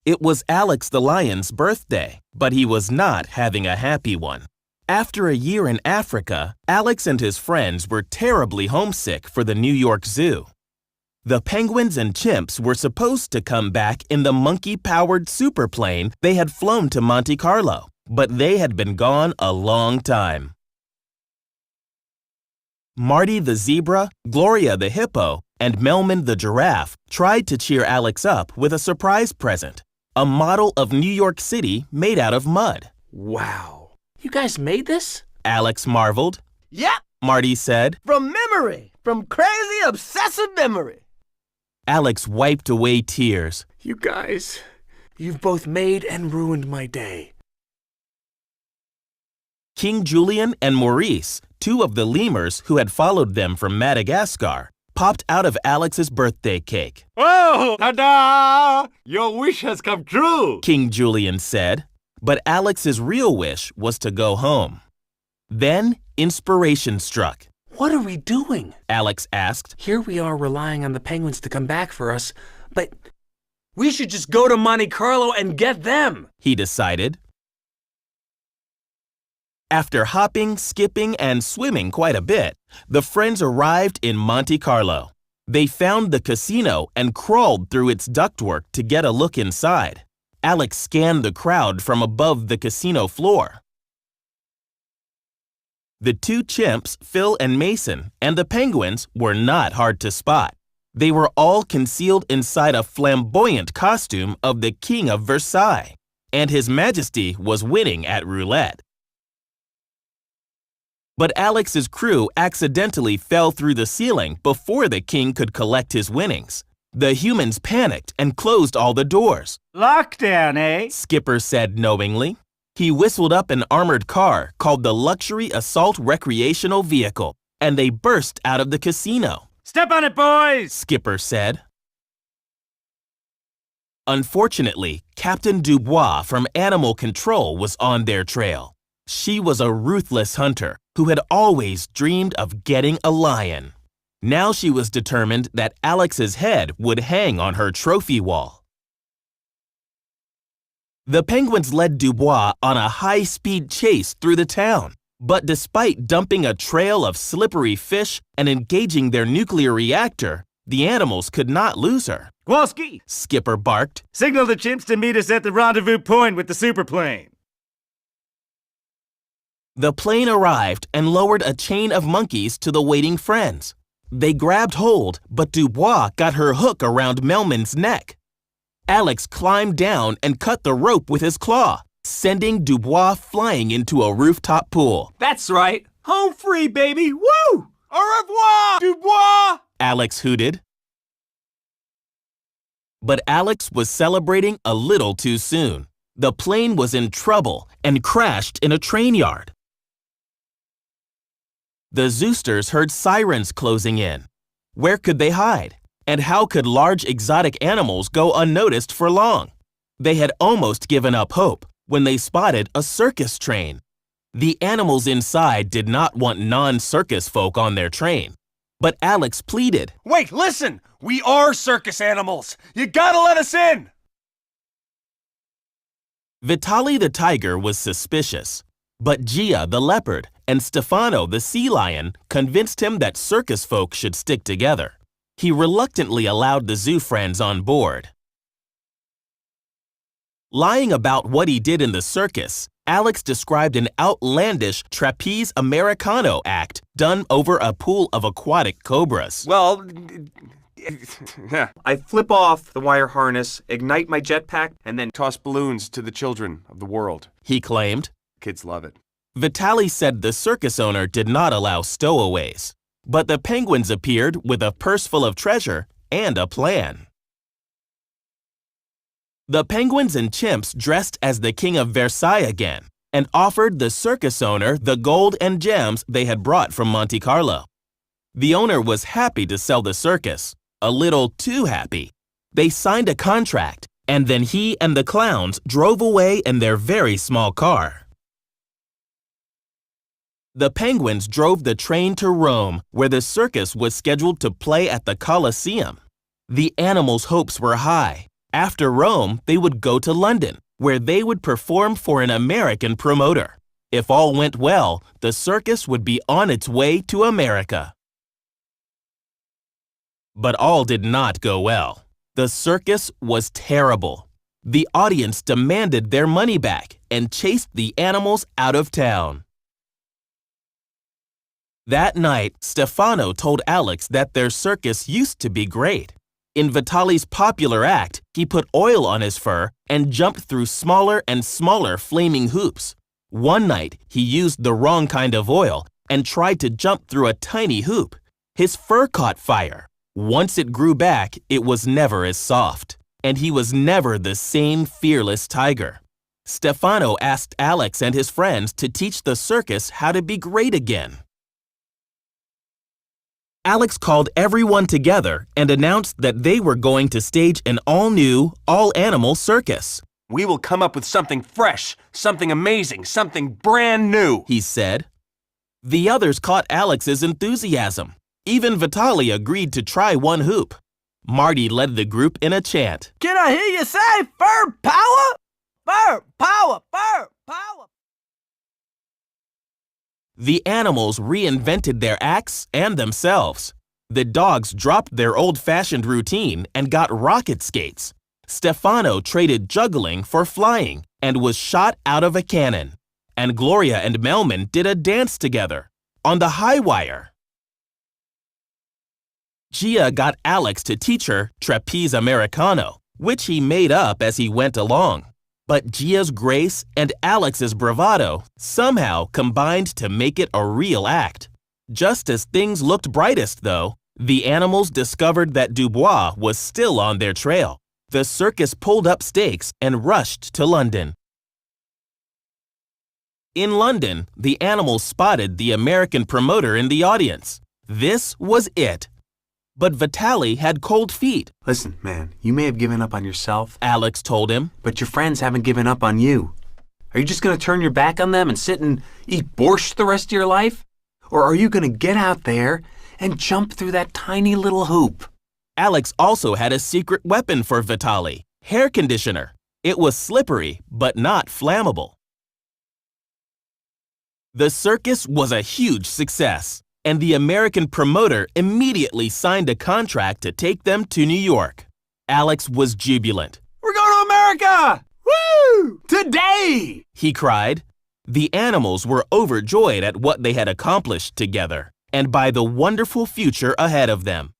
It was Alex the lion's birthday, but he was not having a happy one. After a year in Africa, Alex and his friends were terribly homesick for the New York Zoo. The penguins and chimps were supposed to come back in the monkey-powered superplane they had flown to Monte Carlo, but they had been gone a long time. Marty the zebra, Gloria the hippo, and Melman the giraffe tried to cheer Alex up with a surprise present, a model of New York City made out of mud. Wow. You guys made this? Alex marveled. Yep. Marty said. From memory. From crazy, obsessive memory. Alex wiped away tears. You guys, you've both made and ruined my day. King Julian and Maurice, two of the lemurs who had followed them from Madagascar, popped out of Alex's birthday cake. Oh, ta-da! Your wish has come true, King Julian said. But Alex's real wish was to go home. Then inspiration struck. What are we doing? Alex asked. Here we are relying on the penguins to come back for us, but we should just go to Monte Carlo and get them, he decided. After hopping, skipping, and swimming quite a bit, the friends arrived in Monte Carlo. They found the casino and crawled through its ductwork to get a look inside. Alex scanned the crowd from above the casino floor. The two chimps, Phil and Mason, and the penguins were not hard to spot. They were all concealed inside a flamboyant costume of the King of Versailles, and His Majesty was winning at roulette. But Alex's crew accidentally fell through the ceiling before the king could collect his winnings. The humans panicked and closed all the doors. Lockdown, eh? Skipper said knowingly. He whistled up an armored car called the Luxury Assault Recreational Vehicle, and they burst out of the casino. Step on it, boys! Skipper said. Unfortunately, Captain Dubois from Animal Control was on their trail. She was a ruthless hunter who had always dreamed of getting a lion. Now she was determined that Alex's head would hang on her trophy wall. The penguins led Dubois on a high-speed chase through the town, but despite dumping a trail of slippery fish and engaging their nuclear reactor, the animals could not lose her. Kowalski! Skipper barked. Signal the chimps to meet us at the rendezvous point with the superplane. The plane arrived and lowered a chain of monkeys to the waiting friends. They grabbed hold, but Dubois got her hook around Melman's neck. Alex climbed down and cut the rope with his claw, sending Dubois flying into a rooftop pool. That's right. Home free, baby. Woo! Au revoir, Dubois! Alex hooted. But Alex was celebrating a little too soon. The plane was in trouble and crashed in a train yard. The Zoosters heard sirens closing in. Where could they hide? And how could large exotic animals go unnoticed for long? They had almost given up hope when they spotted a circus train. The animals inside did not want non-circus folk on their train. But Alex pleaded. Wait, listen! We are circus animals! You gotta let us in! Vitali the tiger was suspicious. But Gia the leopard and Stefano the sea lion convinced him that circus folk should stick together. He reluctantly allowed the zoo friends on board. Lying about what he did in the circus, Alex described an outlandish trapeze Americano act done over a pool of aquatic cobras. Well, I flip off the wire harness, ignite my jetpack, and then Toss balloons to the children of the world. He claimed. Kids love it. Vitali said the circus owner did not allow stowaways, but the penguins appeared with a purse full of treasure and a plan. The penguins and chimps dressed as the King of Versailles again and offered the circus owner the gold and gems they had brought from Monte Carlo. The owner was happy to sell the circus, a little too happy. They signed a contract, and then he and the clowns drove away in their very small car. The penguins drove the train to Rome, where the circus was scheduled to play at the Colosseum. The animals' hopes were high. After Rome, they would go to London, where they would perform for an American promoter. If all went well, the circus would be on its way to America. But all did not go well. The circus was terrible. The audience demanded their money back and chased the animals out of town. That night, Stefano told Alex that their circus used to be great. In Vitali's popular act, he put oil on his fur and jumped through smaller and smaller flaming hoops. One night, he used the wrong kind of oil and tried to jump through a tiny hoop. His fur caught fire. Once it grew back, it was never as soft, and he was never the same fearless tiger. Stefano asked Alex and his friends to teach the circus how to be great again. Alex called everyone together and announced that they were going to stage an all-new, all-animal circus. We will come up with something fresh, something amazing, something brand new, he said. The others caught Alex's enthusiasm. Even Vitali agreed to try one hoop. Marty led the group in a chant. Can I hear you say fur power? Fur power, fur power. The animals reinvented their acts and themselves. The dogs dropped their old-fashioned routine and got rocket skates. Stefano traded juggling for flying and was shot out of a cannon. And Gloria and Melman did a dance together on the high wire. Gia got Alex to teach her trapeze Americano, which he made up as he went along. But Gia's grace and Alex's bravado somehow combined to make it a real act. Just as things looked brightest, though, the animals discovered that Dubois was still on their trail. The circus pulled up stakes and rushed to London. In London, the animals spotted the American promoter in the audience. This was it. But Vitali had cold feet. Listen, man, you may have given up on yourself, Alex told him. but your friends haven't given up on you. Are you just going to turn your back on them and sit and eat borscht the rest of your life? Or are you going to get out there and jump through that tiny little hoop? Alex also had a secret weapon for Vitali, hair conditioner. It was slippery, but not flammable. The circus was a huge success, and the American promoter immediately signed a contract to take them to New York. Alex was jubilant. We're going to America! Woo! Today! He cried. The animals were overjoyed at what they had accomplished together and by the wonderful future ahead of them.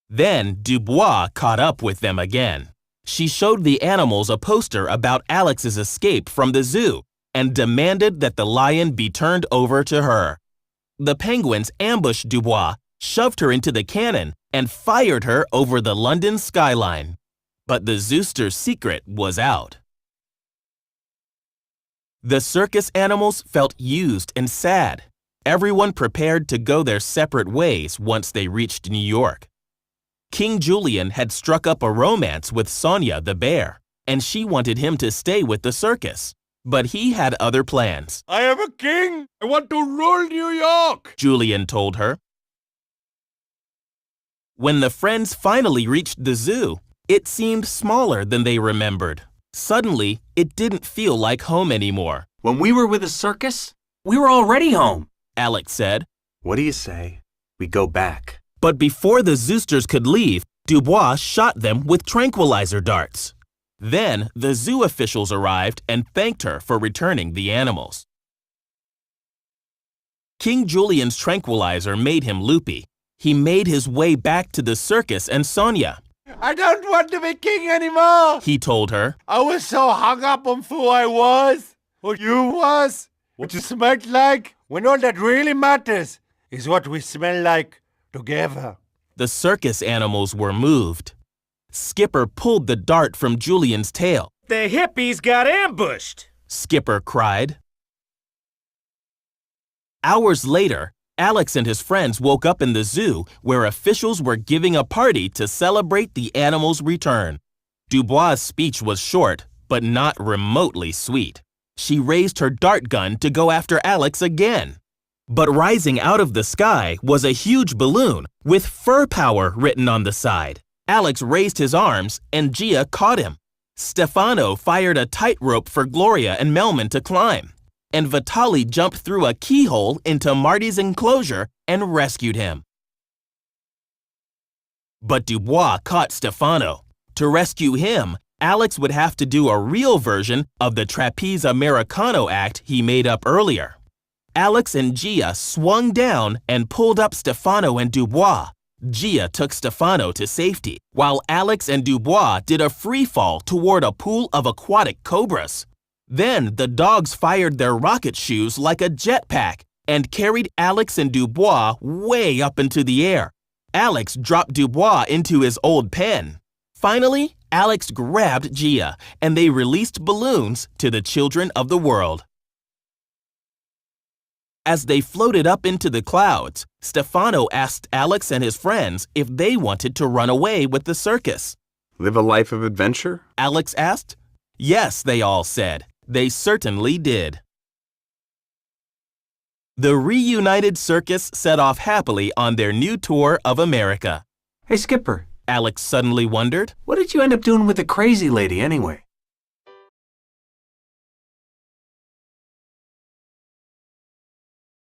Then Dubois caught up with them again. She showed the animals a poster about Alex's escape from the zoo and demanded that the lion be turned over to her. The penguins ambushed Dubois, shoved her into the cannon, and fired her over the London skyline. But the Zooster's secret was out. The circus animals felt used and sad. Everyone prepared to go their separate ways once they reached New York. King Julian had struck up a romance with Sonia the bear, and she wanted him to stay with the circus. But he had other plans. I am a king. I want to rule New York. Julian told her. When the friends finally reached the zoo, it seemed smaller than they remembered. Suddenly, it didn't feel like home anymore. When we were with the circus, we were already home, Alex said. What do you say? We go back. But before the Zoosters could leave, Dubois shot them with tranquilizer darts. Then the zoo officials arrived and thanked her for returning the animals. King Julian's tranquilizer made him loopy. He made his way back to the circus and Sonia. I don't want to be king anymore. He told her. I was so hung up on who I was, who you was, what you smelled like, when all that really matters is what we smell like together. The circus animals were moved. Skipper pulled the dart from Julian's tail. The hippies got ambushed. Skipper cried. Hours later, Alex and his friends woke up in the zoo where officials were giving a party to celebrate the animals' return. Dubois' speech was short, but not remotely sweet. She raised her dart gun to go after Alex again. But rising out of the sky was a huge balloon with fur power written on the side. Alex raised his arms and Gia caught him. Stefano fired a tightrope for Gloria and Melman to climb, and Vitali jumped through a keyhole into Marty's enclosure and rescued him. But Dubois caught Stefano. To rescue him, Alex would have to do a real version of the trapeze Americano act he made up earlier. Alex and Gia swung down and pulled up Stefano and Dubois. Gia took Stefano to safety, while Alex and Dubois did a free fall toward a pool of aquatic cobras. Then the dogs fired their rocket shoes like a jetpack and carried Alex and Dubois way up into the air. Alex dropped Dubois into his old pen. Finally, Alex grabbed Gia, and they released balloons to the children of the world. As they floated up into the clouds, Stefano asked Alex and his friends if they wanted to run away with the circus. Live a life of adventure? Alex asked. Yes, they all said. They certainly did. The reunited circus set off happily on their new tour of America. Hey, Skipper, Alex suddenly wondered. what did you end up doing with the crazy lady anyway?